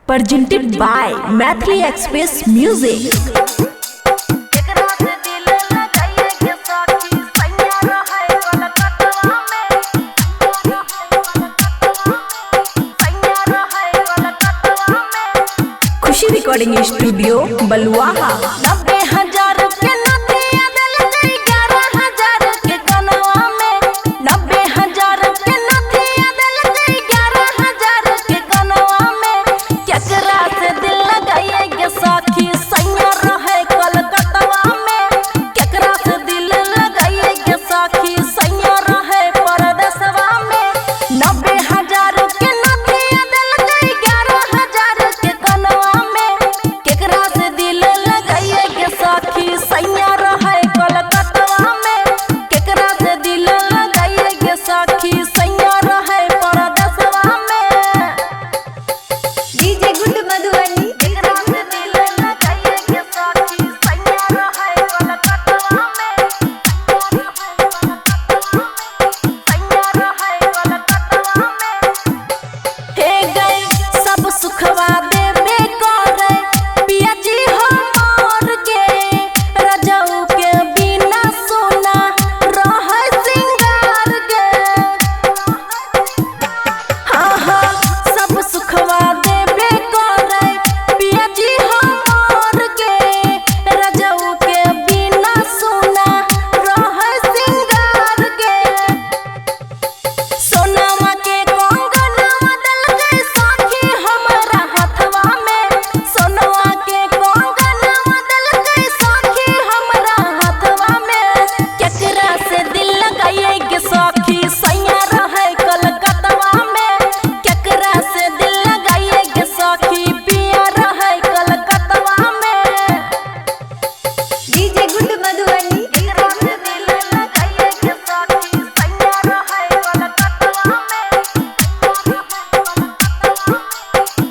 presented by Mathli Express Music. Khushi recording studio Baluaha. 90,000 के नथिया दिल गई 11,000 के कनवा में। 90,000 के नथिया दिल गई 11,000 के कनवा में। केकरा से दिल लगाइए गे सखी सैया रहे कलकतवा में। केकरा से दिल लगाइए गे सखी सैया रहे परदेसवा में। 90,000 के नथिया दिल गई 11,000 के कनवा में। केकरा से दिल लगाइए गे सखी सैया रहे कलकतवा में। केकरा से दिल लगाइए गे सखी सैया रहे परदेसवा में। DJ good Madhubani. केकरा से दिल लगाइए गे सखी सैया रहे कलकतवा में। सैया रहे कलकतवा में। हे गए सब सुखवा देबे करे पिया जी हमर के। रजऊ के बिना सोना रहे सिंगार के। हाँ हाँ सब सुखवा देबे करे पिया जी हमर के। रजऊ के बिना सोना रहे सिंगार के। सोनावा के कंगनवा दिल गई सखी हमरा हाथवा में। सोनवा के कंगनवा दिल गई सखी हमरा हाथवा में। केकरा से दिल लगाइए गे सखी सैया रहे कलकतवा में। केकरा से दिल लगाइए गे सखी पिया रहे कलकतवा में। DJ good Madhubani. केकरा से दिल लगाइए गे सखी सैया रहे कलकतवा में।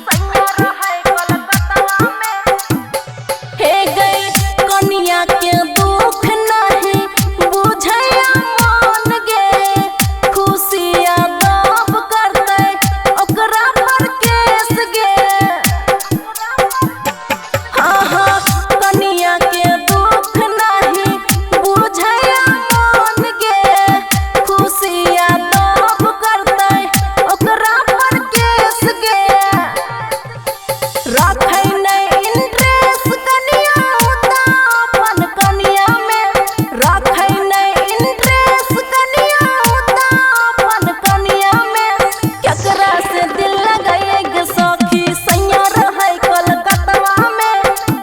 सैया रहे कलकतवा में। हे गई कनिया के दुख नहीं बुझैया मन गे। खुशिया दब करते ओकरा पर केस गे। हाँ हाँ कनिया के दुख नहीं बुझैया मन गे। खुशिया दब करते ओकरा पर केस गे। रखै नहीं इंटरेस्ट कनिया उता अपन कनिया में। रखै नहीं इंटरेस्ट कनिया उता अपन कनिया में। केकरा से दिल लगाइए गे सखी सैया रहे कलकतवा में।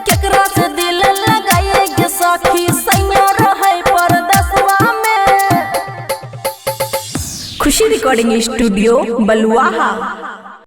केकरा से दिल लगाइए गे सखी सैया रहे परदेसवा में। खुशी रिकॉर्डिंग स्टूडियो बलुआहा।